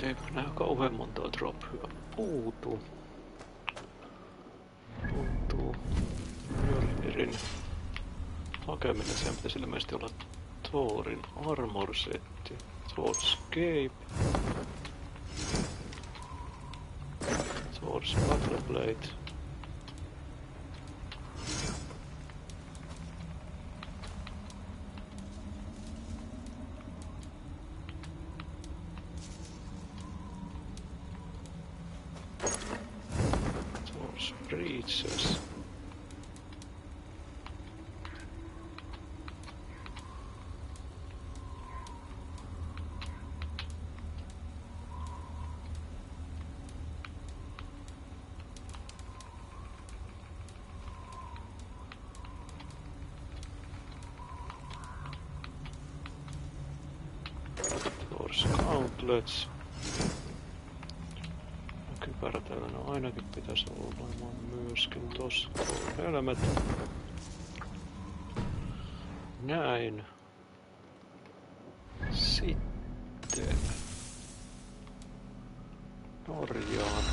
Eipä näy kauhean montaa trophyä puutu. Tuntuu Mjölnirin hakeminen. Sen pitäisi ilmeisesti olla Thorin armor-setti. Thor's cape. Thor's battle blade. Thor's breeches. Gauntlets. Kypärä tällainen ainakin pitäisi olla myöskin tossa. Helmet. Näin. Sitten Norjaan.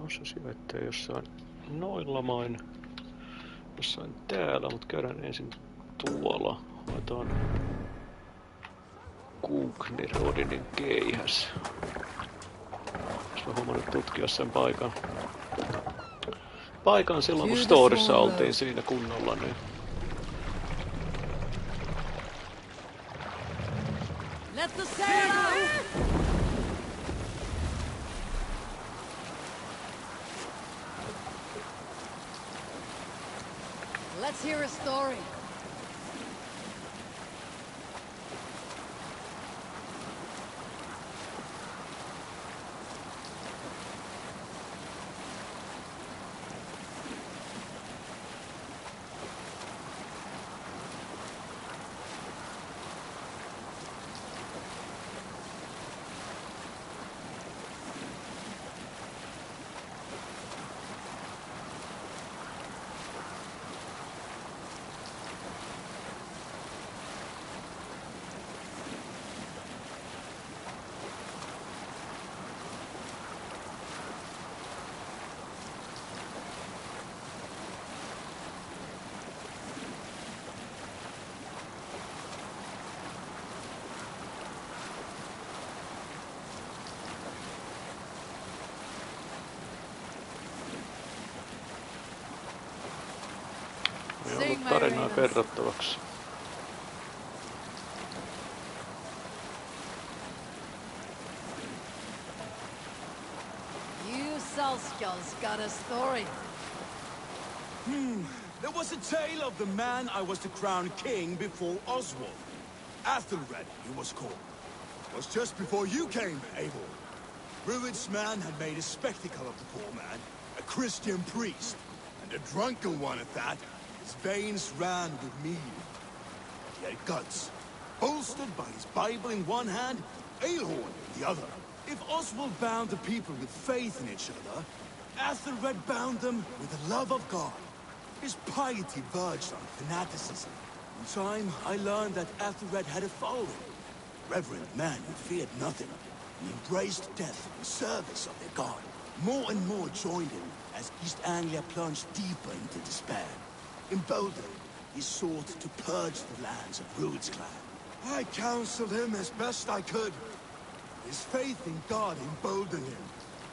Se sijoittaa jossain noilla main, jossain täällä, mutta käydään ensin tuolla. Haetaan Kuknirodinin keihäs. Jos mä huomannut tutkia sen paikan silloin, kun storissa oltiin siinä kunnolla, niin Let's hear a story. ei ollut tarinaa kerrottavaksi. You Salskjal's got a story. There was a tale of the man I was to crown king before Oswald. Athelred, he was called. It was just before you came, Eivor. Rued's man had made a spectacle of the poor man, a Christian priest, and a drunken one at that. His veins ran with mead. He had guts, bolstered by his Bible in one hand, Aelhorn in the other. If Oswald bound the people with faith in each other, Athelred bound them with the love of God. His piety verged on fanaticism. In time, I learned that Athelred had a following. Reverend men who feared nothing and embraced death in service of their God. More and more joined him as East Anglia plunged deeper into despair. Emboldened, he sought to purge the lands of Rued's clan. I counseled him as best I could. His faith in God emboldened him.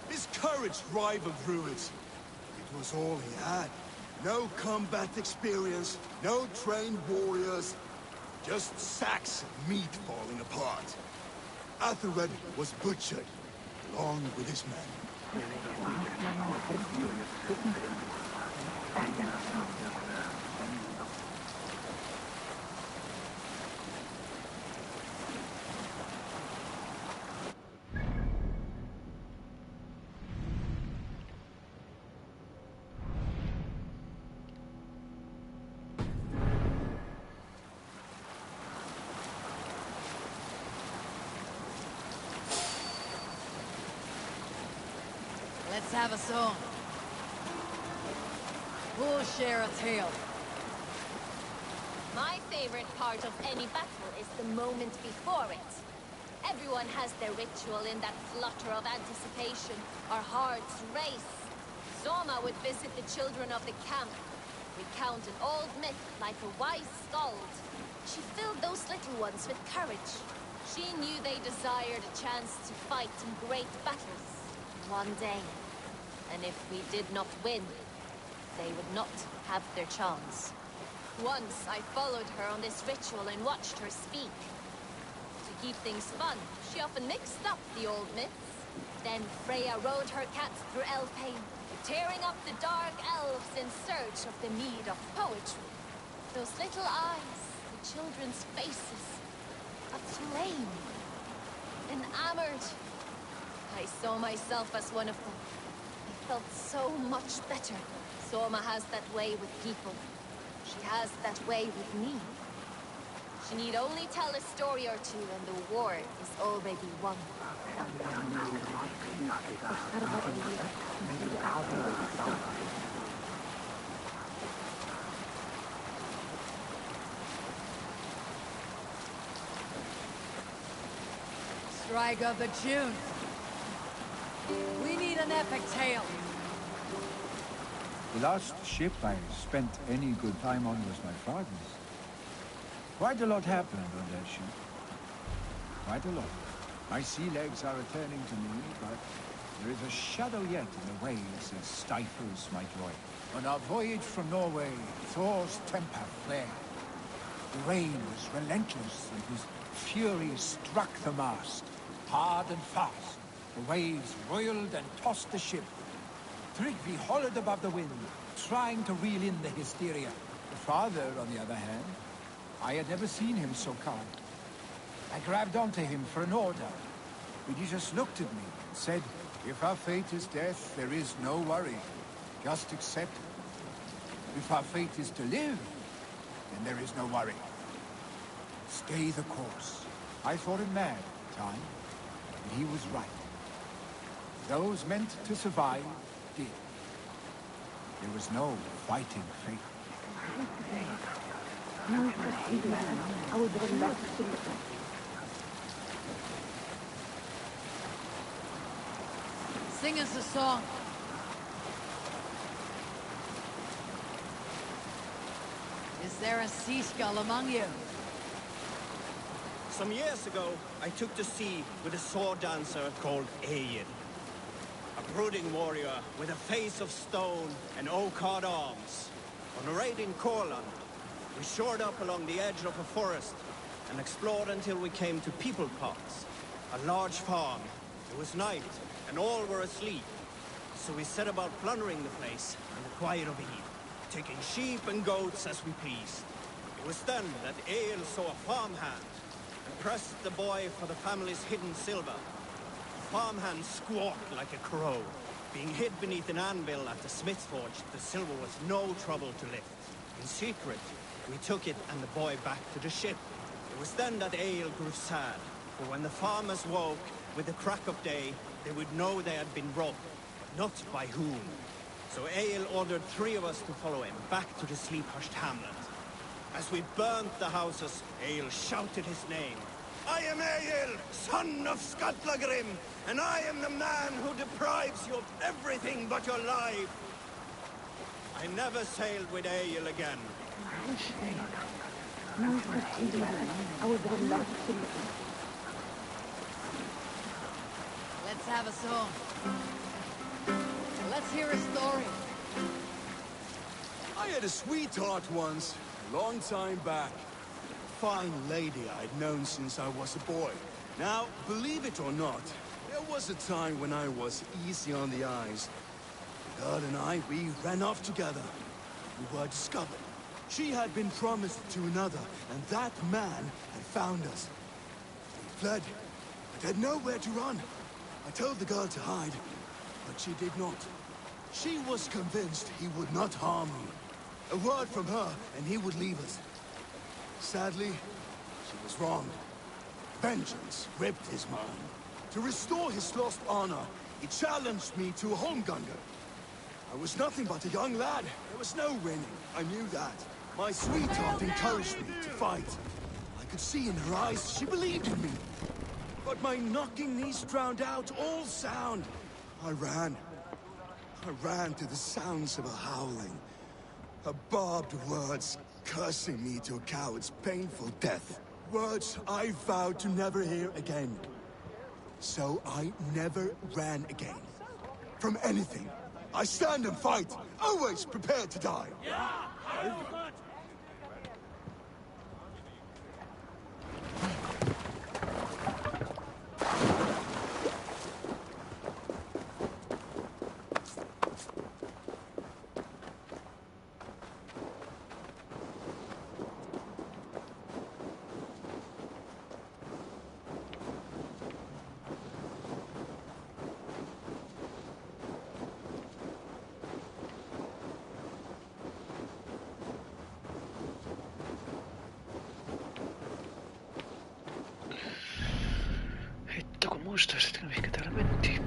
His courage rivaled Druid's. It was all he had. No combat experience, no trained warriors, just sacks of meat falling apart. Athelred was butchered, along with his men. Let's have a song. Who'll share a tale? My favorite part of any battle is the moment before it. Everyone has their ritual in that flutter of anticipation. Our hearts race. Soma would visit the children of the camp, recount an old myth like a wise skald. She filled those little ones with courage. She knew they desired a chance to fight in great battles one day. And if we did not win, they would not have their chance. Once I followed her on this ritual and watched her speak. To keep things fun, she often mixed up the old myths. Then Freya rode her cats through Elfheim, tearing up the dark elves in search of the mead of poetry. Those little eyes, the children's faces, aflame, enamored. I saw myself as one of them. I felt so much better. Soma has that way with people. She has that way with me. She need only tell a story or two and the war is already won. Strike up a tune. We need an epic tale. The last ship I spent any good time on was my father's. Quite a lot happened on that ship. Quite a lot. My sea legs are returning to me, but there is a shadow yet in the waves that stifles my joy. On our voyage from Norway, Thor's temper flared. The rain was relentless, and his fury struck the mast, hard and fast. The waves roiled and tossed the ship. Tryggvi hollered above the wind, trying to reel in the hysteria. The father, on the other hand, I had never seen him so calm. I grabbed onto him for an order, but he just looked at me and said, "If our fate is death, there is no worry. Just accept it. If our fate is to live, then there is no worry. Stay the course." I thought him mad at the time, but he was right. Those meant to survive did. There was no fighting fate. Sing us a song. Is there a sea skull among you? Some years ago, I took to sea with a sword dancer called Egil. A brooding warrior with a face of stone and oak-hard arms. On a raid in Courland, we shored up along the edge of a forest and explored until we came to People Pots, a large farm. It was night, and all were asleep. So we set about plundering the place in the quiet of eve, taking sheep and goats as we pleased. It was then that Egil saw a farmhand and pressed the boy for the family's hidden silver. The farmhand squawked like a crow. Being hid beneath an anvil at the smith's forge, the silver was no trouble to lift. In secret, we took it and the boy back to the ship. It was then that Egil grew sad, for when the farmers woke with the crack of day, they would know they had been robbed, but not by whom. So Egil ordered 3 of us to follow him back to the sleep-hushed hamlet. As we burnt the houses, Egil shouted his name. "I am Egil, son of Skatlagrim, and I am the man who deprives you of everything but your life." I never sailed with Egil again. have a song. Let's hear a story. I had a sweetheart once, a long time back. A fine lady I'd known since I was a boy. Now, believe it or not, there was a time when I was easy on the eyes. The girl and I, we ran off together. We were discovered. She had been promised to another, and that man had found us. We fled, but had nowhere to run. I told the girl to hide, but she did not. She was convinced he would not harm me. A word from her, and he would leave us. Sadly, she was wrong. Vengeance ripped his mind. To restore his lost honor, he challenged me to a homegunger. I was nothing but a young lad. There was no winning. I knew that. My sweetheart encouraged me to fight. I could see in her eyes she believed in me. But my knocking knees drowned out all sound. I ran to the sounds of her howling. Her barbed words cursing me to a coward's painful death. Words I vowed to never hear again. So I never ran again. From anything. I stand and fight, always prepared to die. Hitto, kun muistaisitkö mihinkä täällä mentiin?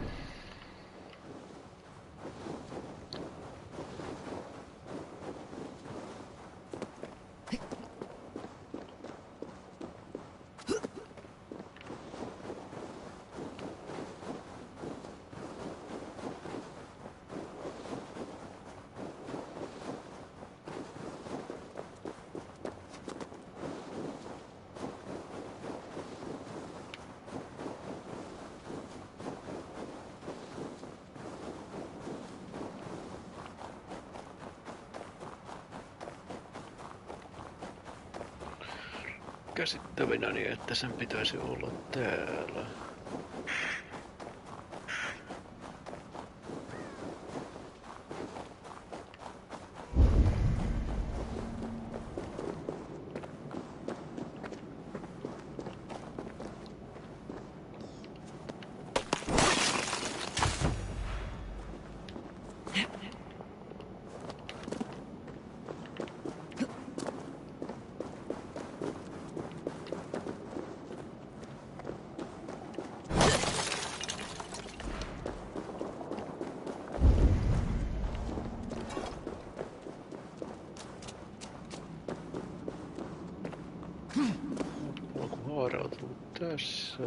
Käsittävinäni, että sen pitäisi olla täällä. Onko haarautunut tässä?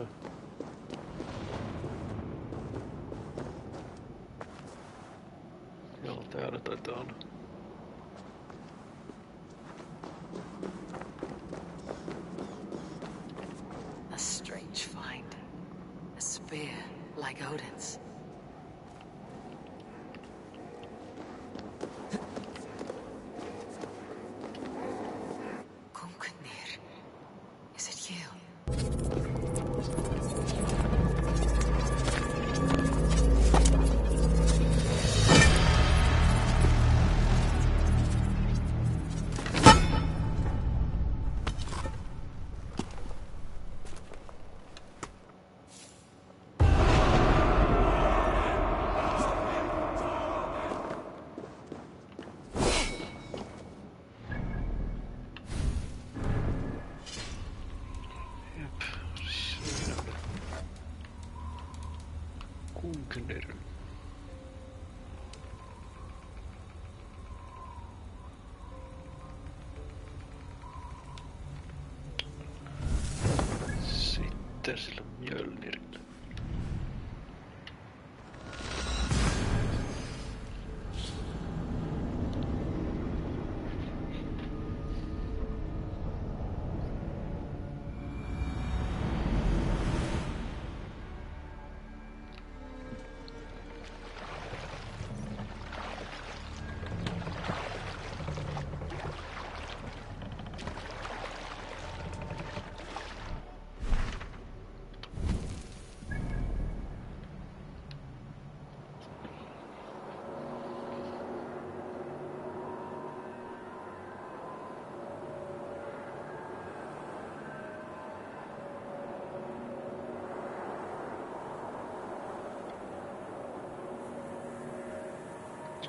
Joo, täällä taitaa olla. A strange find. A spear, like Odin's. Is it you? Kunkener. Sitten sillä Mjölnirillä.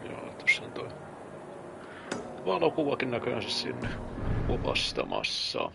Joo, tossa on toi valokuvakin näköjään sinne opastamassa.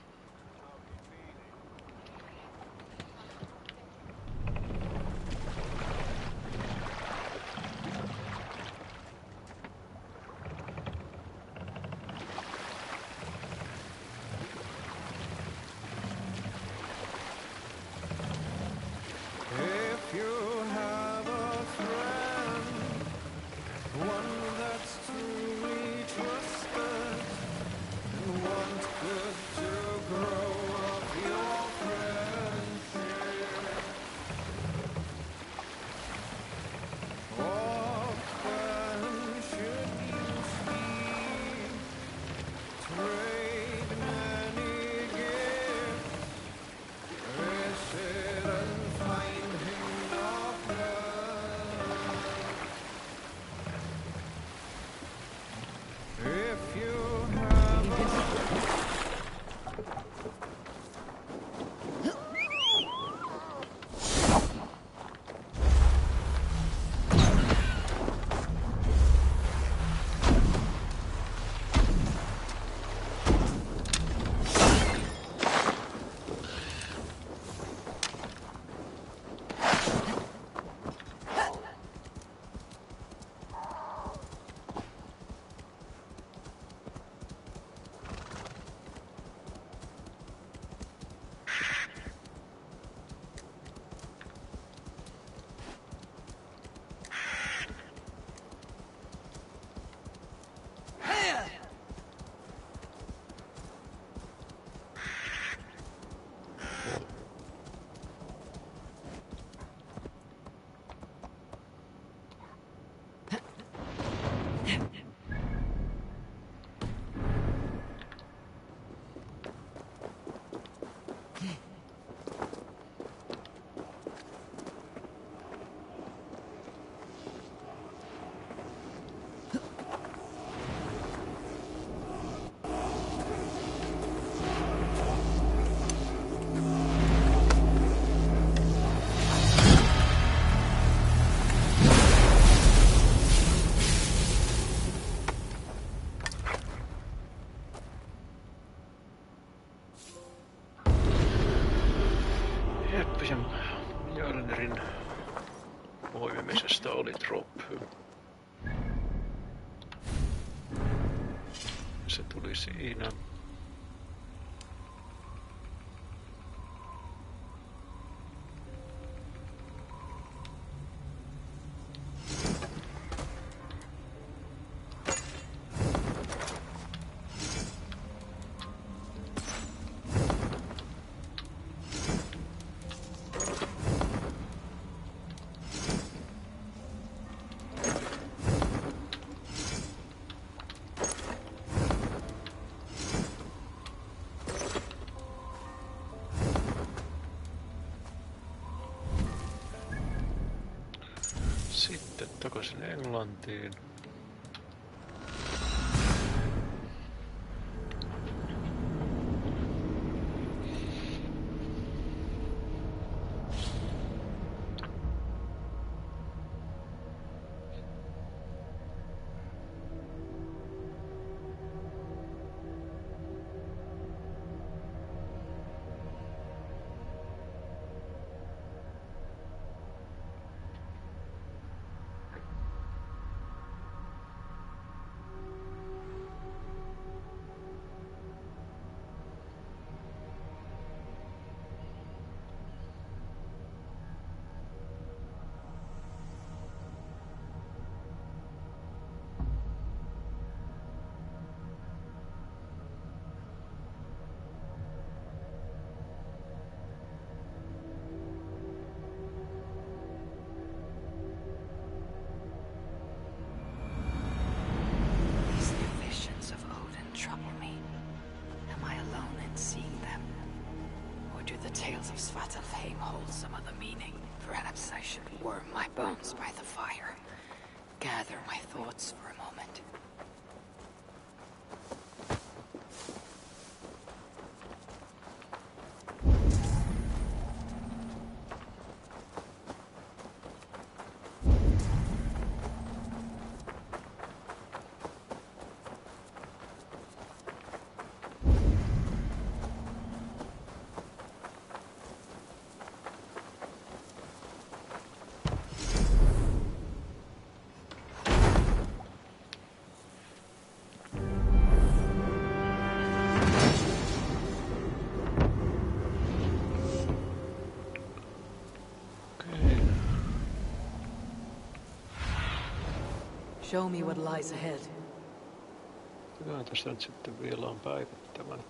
Mjölnerin poimimisesta oli trophy. Se tuli siinä. Sitten takaisin Englantiin. Hold some other meaning. Perhaps I should warm my bones by the fire. Gather my thoughts for a moment. show me what lies ahead. Kyllähän tässä nyt sitten vielä on päivittämään.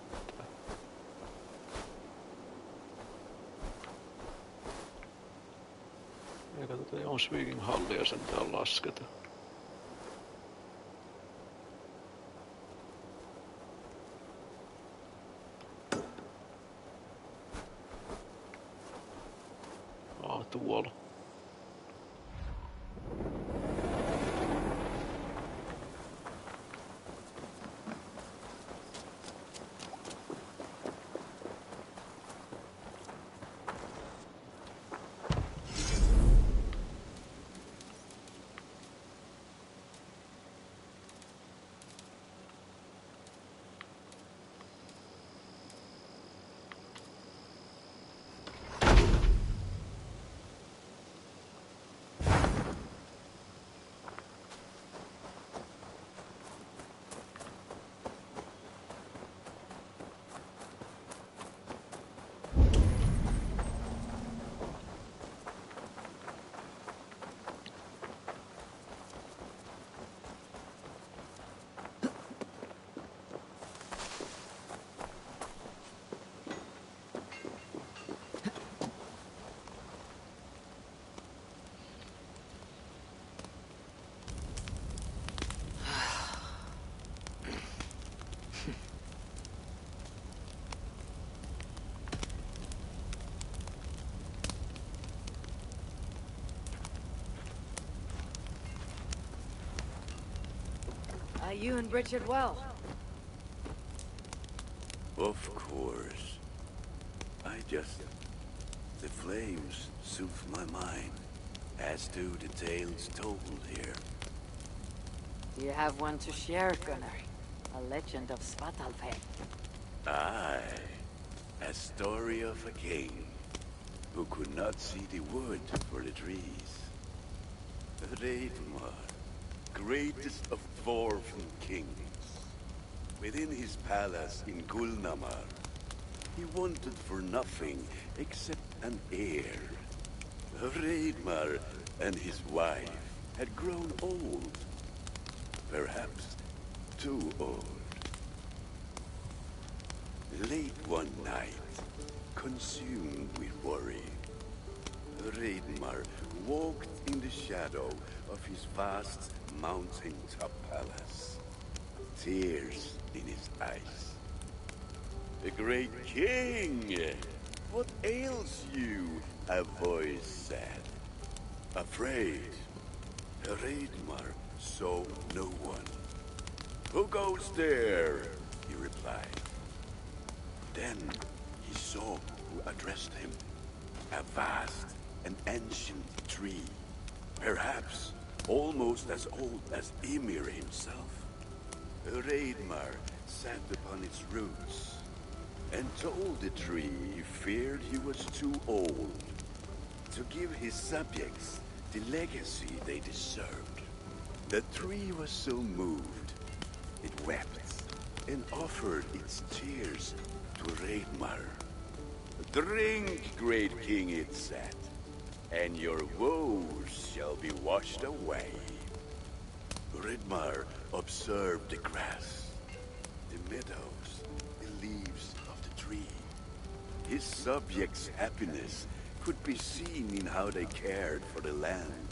Eikä tätä Jonsviikin hallia sentään lasketa. Tuolla. You and Richard well? Of course. The flames soothe my mind, as do the tales told here. You have one to share, Gunnar. A legend of Svartalfheim. Aye. A story of a king who could not see the wood for the trees. Reidmar, greatest of dwarven kings. Within his palace in Gulnamar, he wanted for nothing except an heir. Reidmar and his wife had grown old. Perhaps too old. Late one night, consumed with worry, Reidmar walked in the shadow of his vast mountain-top palace, tears in his eyes. "The great king! What ails you?" a voice said. Afraid, Reidmar saw no one. "Who goes there?" he replied. Then he saw who addressed him. A vast and ancient tree, perhaps almost as old as Ymir himself. Reidmar sat upon its roots and told the tree he feared he was too old to give his subjects the legacy they deserved. The tree was so moved, it wept and offered its tears to Reidmar. "Drink, great king," it said, "and your woes shall be washed away." Reidmar observed the grass, the meadows, the leaves of the tree. His subjects' happiness could be seen in how they cared for the land.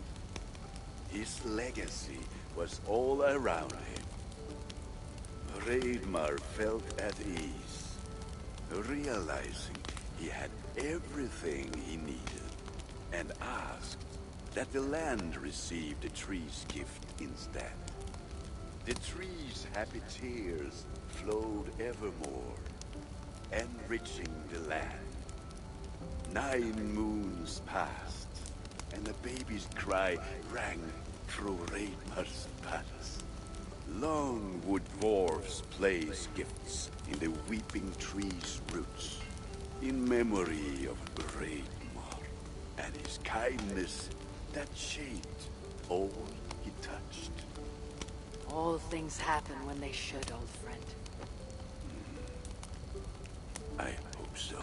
His legacy was all around him. Reidmar felt at ease, realizing he had everything he needed, and asked that the land receive the tree's gift instead. The tree's happy tears flowed evermore, enriching the land. 9 moons passed, and a baby's cry rang through Reidmar's palace. Long would dwarves place gifts in the weeping tree's roots, in memory of Reidmar and his kindness that shaped all he touched. All things happen when they should, old friend. I hope so.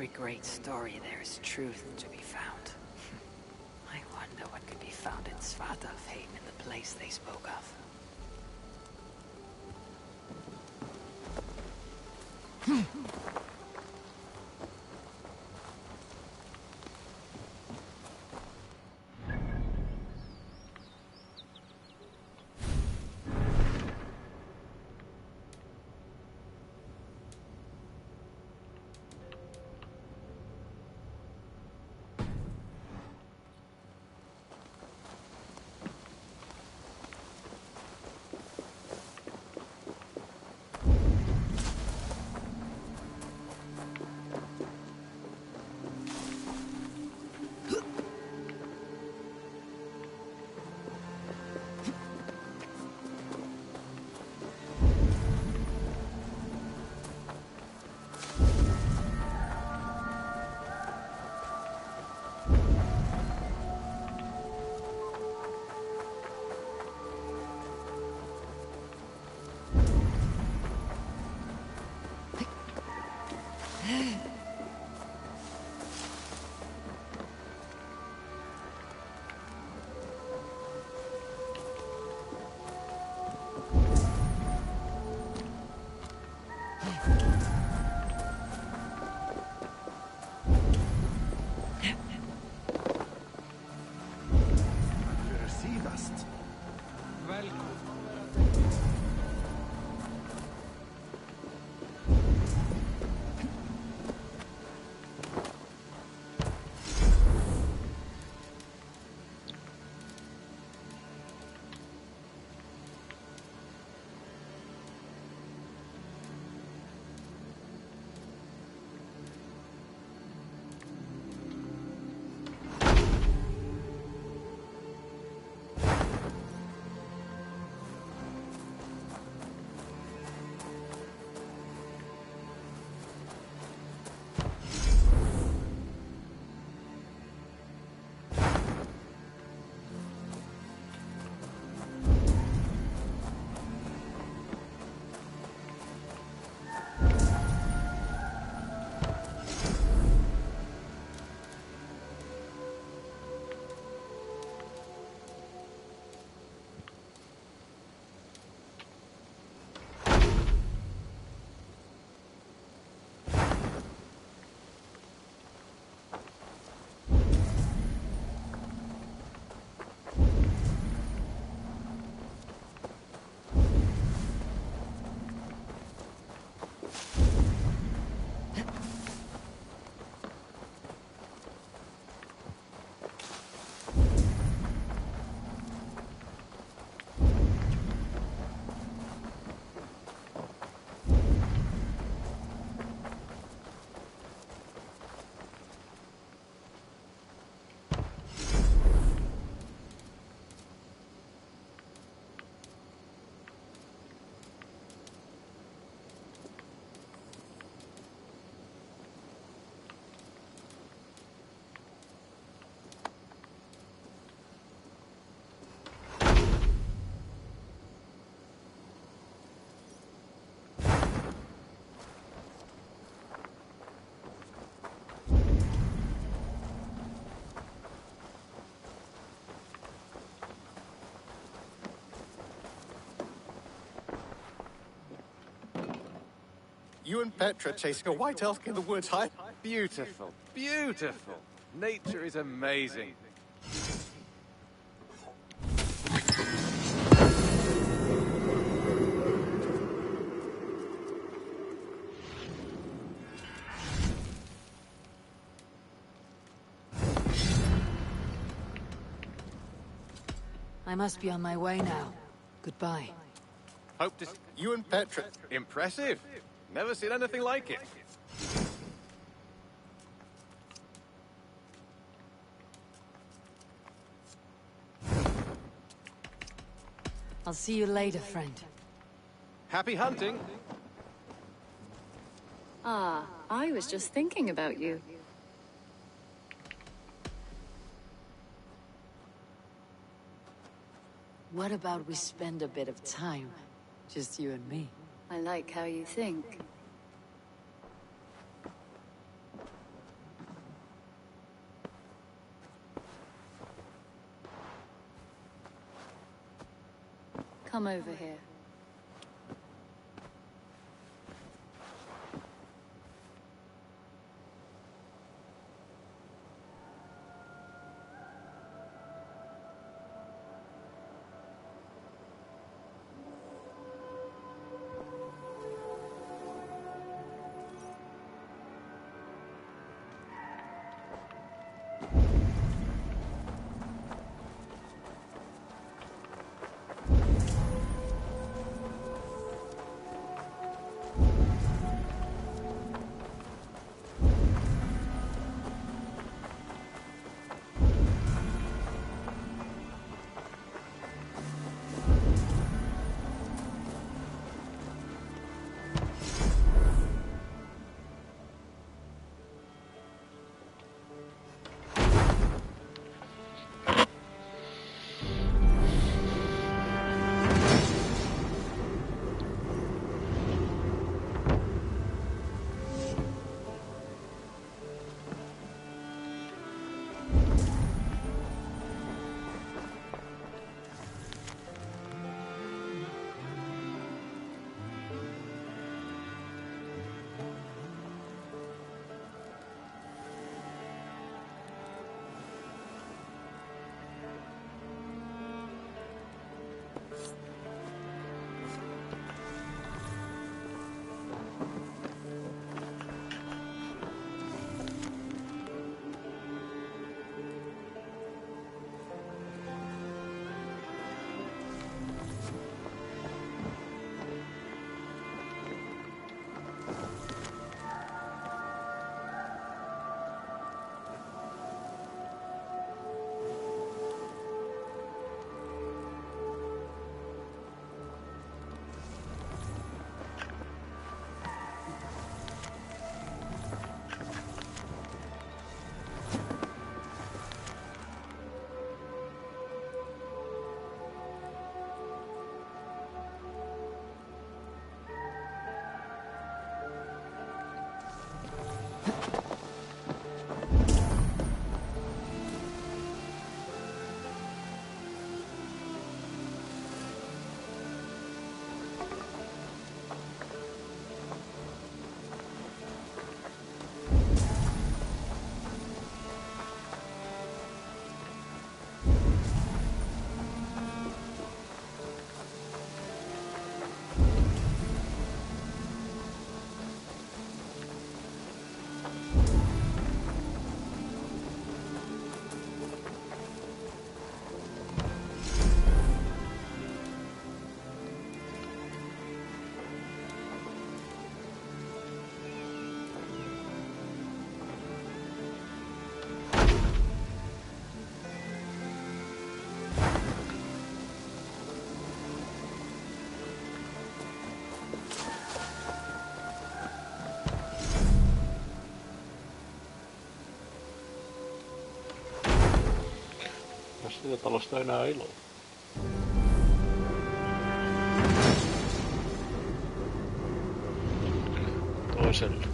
every great story there's truth to be found. I wonder what could be found in Svartalfheim in the place they spoke of. You and Petra chasing a white elk in the woods, huh? Beautiful, beautiful. Nature is amazing. I must be on my way now. Goodbye. Hope to... You and Petra... Impressive. Never seen anything like it. I'll see you later, friend. Happy hunting. Ah, I was just thinking about you. What about we spend a bit of time? Just you and me. I like how you think. come over here. Siitä talosta enää iloa. Toiselle.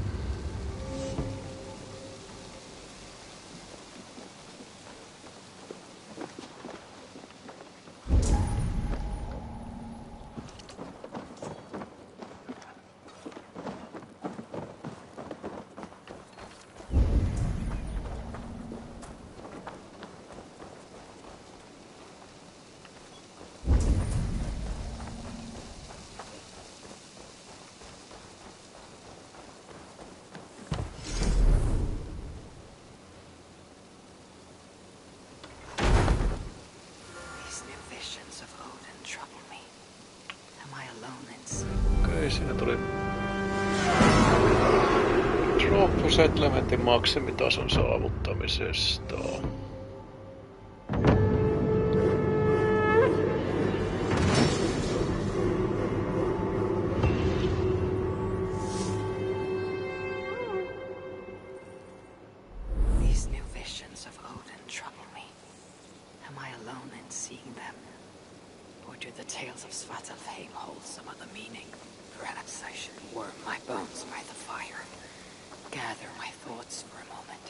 Okei, siinä tuli Trophy Settlementin maksimitason saavuttamisesta. These new visions of Odin trouble me. Am I alone in seeing them? Or do the tales of Svartalfheim hold some other meaning? Perhaps I should warm my bones by the fire. Gather my thoughts for a moment.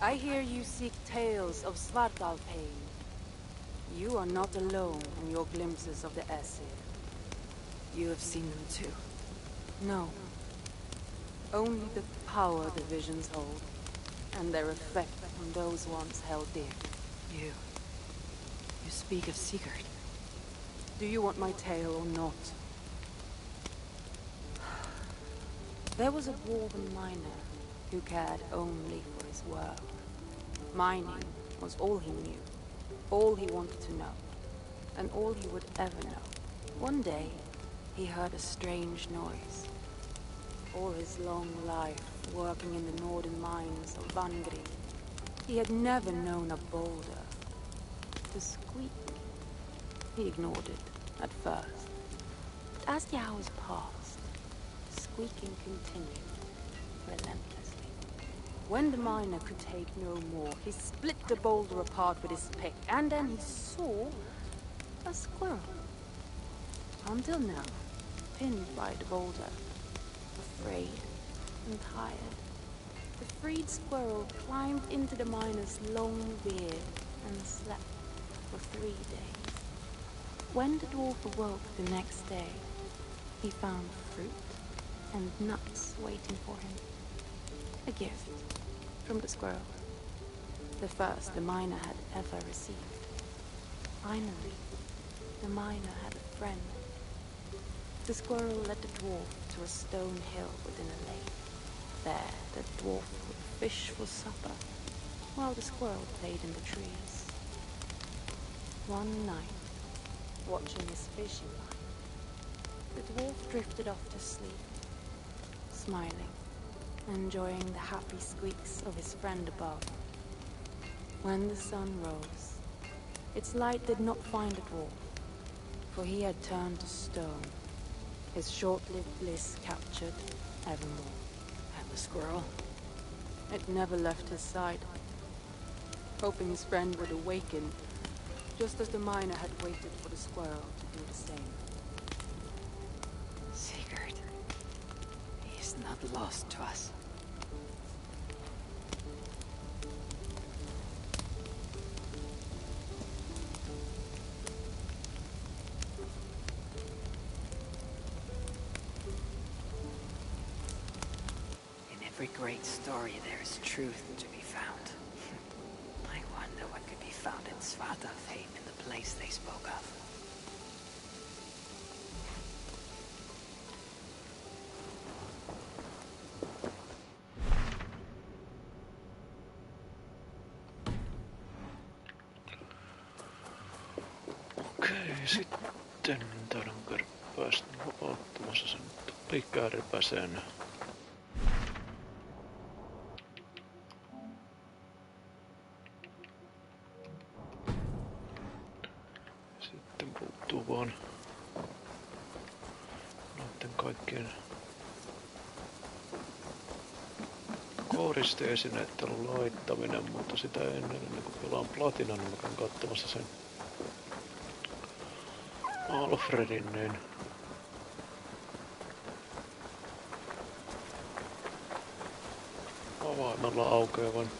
I hear you seek tales of Svartalfheim. You are not alone in your glimpses of the Aesir. You have seen them too. No. Only the power the visions hold, and their effect on those once held dear. You speak of Sigurd. Do you want my tale or not? There was a dwarven miner who cared only for his work. Mining was all he knew, all he wanted to know, and all he would ever know. One day, he heard a strange noise. All his long life, working in the northern mines of Vangri, he had never known a boulder to squeak. He ignored it at first, but as the hours passed, the squeaking continued relentlessly. When the miner could take no more, he split the boulder apart with his pick, and then he saw a squirrel. Until now, pinned by the boulder, afraid and tired, the freed squirrel climbed into the miner's long beard and slept for 3 days. When the dwarf awoke the next day, he found fruit and nuts waiting for him. A gift from the squirrel, the first the miner had ever received. Finally, the miner had a friend. The squirrel led the dwarf to a stone hill within a lake. There, the dwarf would fish for supper, while the squirrel played in the trees. One night, watching his fishing line, the dwarf drifted off to sleep, smiling, enjoying the happy squeaks of his friend above. When the sun rose, its light did not find the dwarf, for he had turned to stone, his short-lived bliss captured evermore. And the squirrel? It never left his side, hoping his friend would awaken, just as the miner had waited for the squirrel to do the same. Sigurd. He is not lost to us. In every great story there is truth to be found. I wonder what could be found in Svartalfheim, in the place they spoke of. Okei, sitten täällä on kärpäistä ottamassa sen tupikärpäsen. Sitten puuttuu vaan noiden kaikkien kooristeesineiden laittaminen, mutta sitä ennen kuin pelaan platinan, niin mä käyn katsomassa sen Alfredin, niin avaimella aukeavan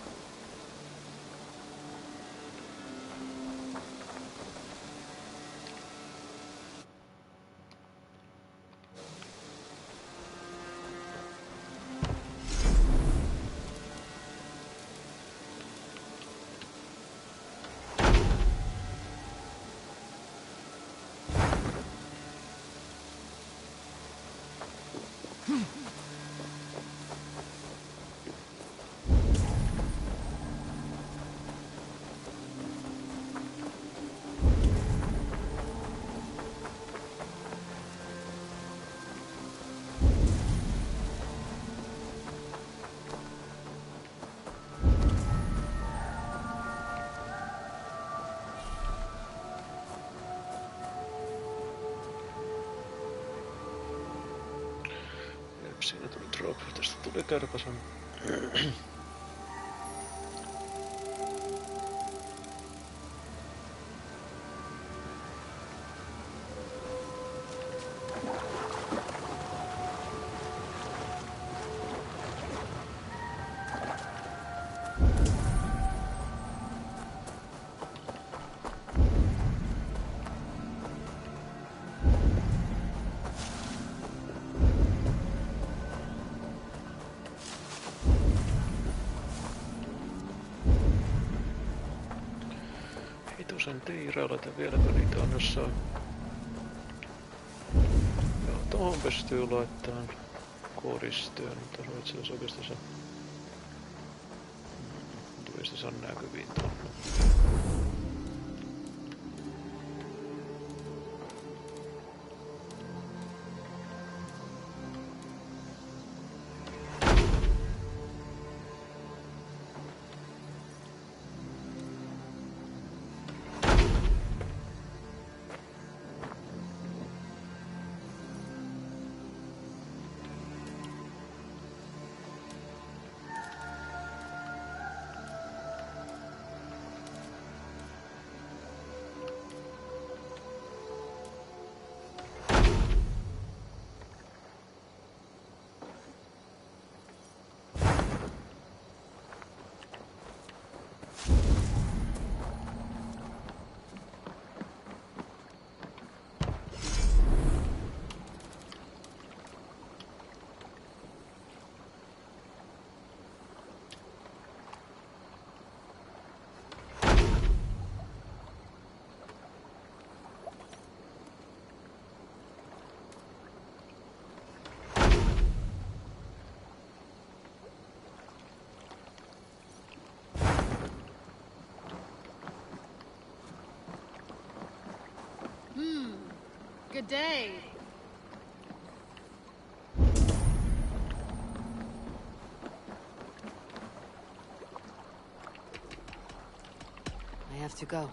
siinä tuli trophy, tästä tuli kärpäsen. Vitosen tiirailata vieläkö niitä on jossain. Joo, tohon pystyy laittamaan koristeon, mutta se olisi oikeastaan se. Tuli se saa näkyviin tuonne. Good day. I have to go.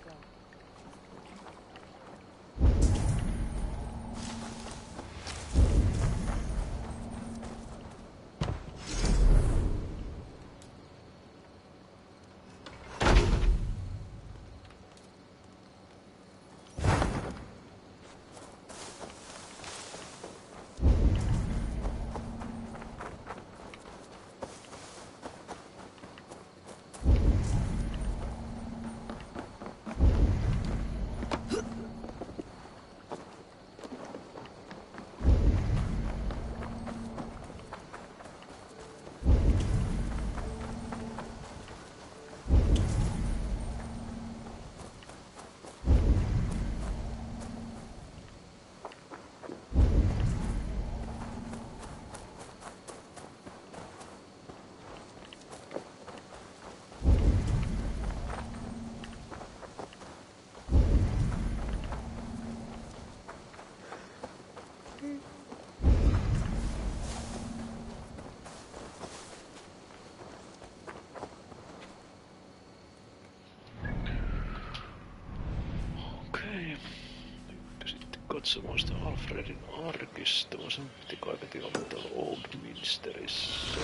Katsomaan sitä Alfredin arkistoa. Sen piti kaiketi olla täällä Oldminsterissä.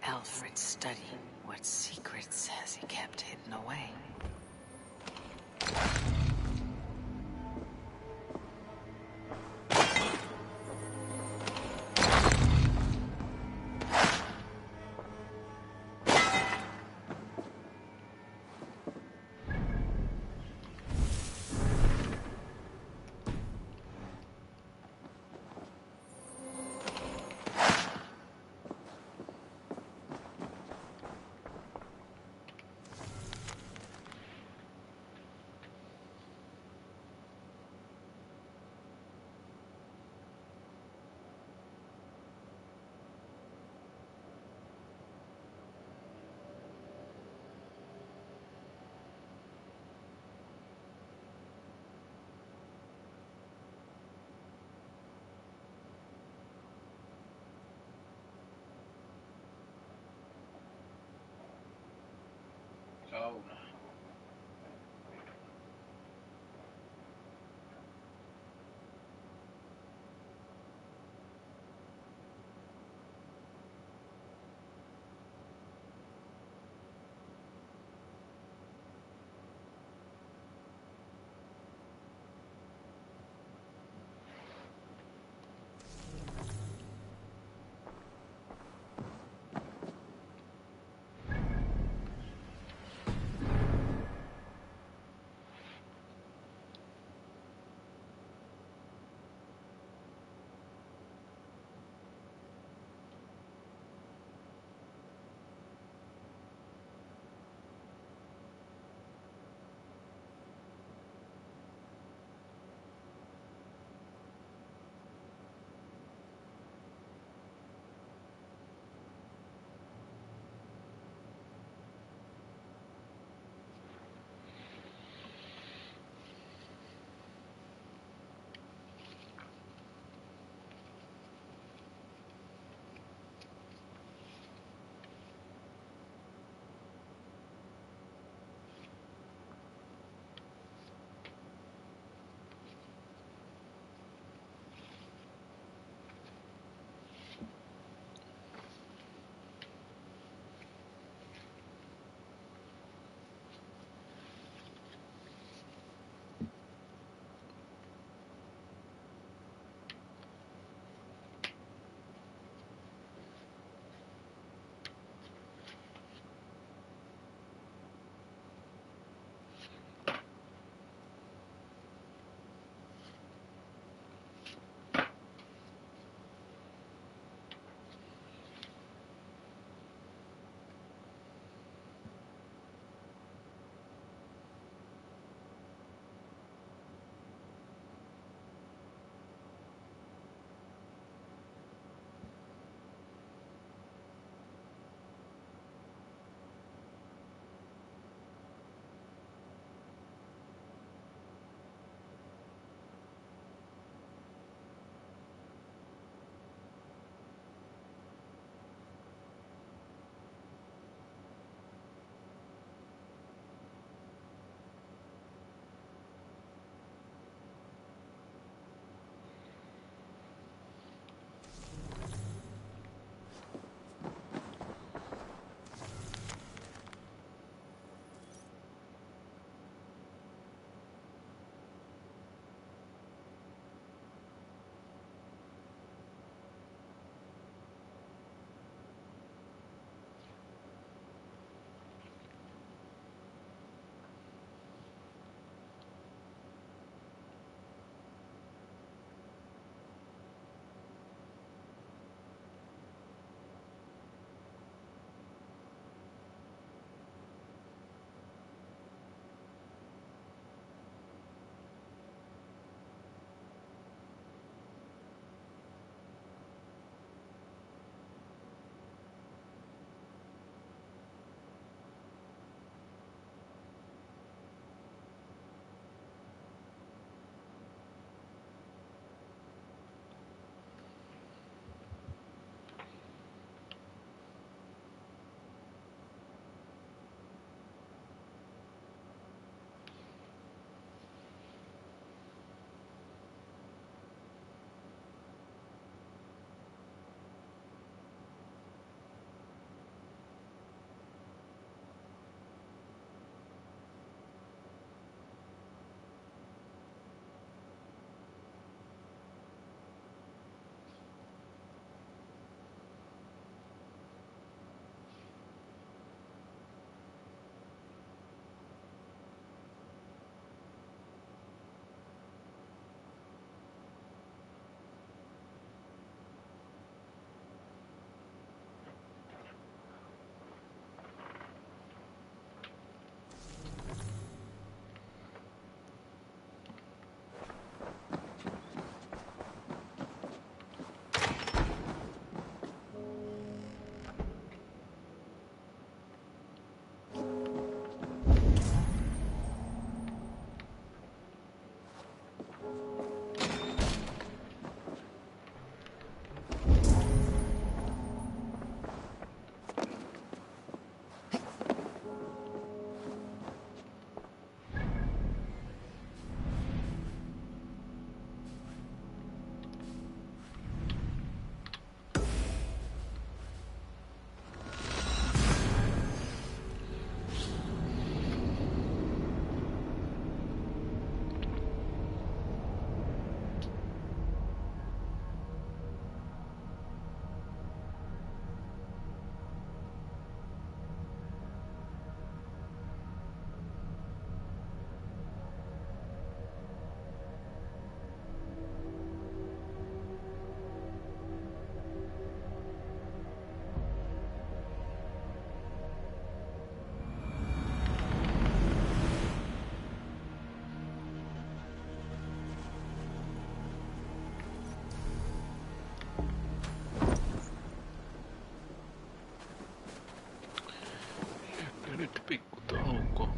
Alfred study what secrets has he kept hidden away? Nyt pikku tauko.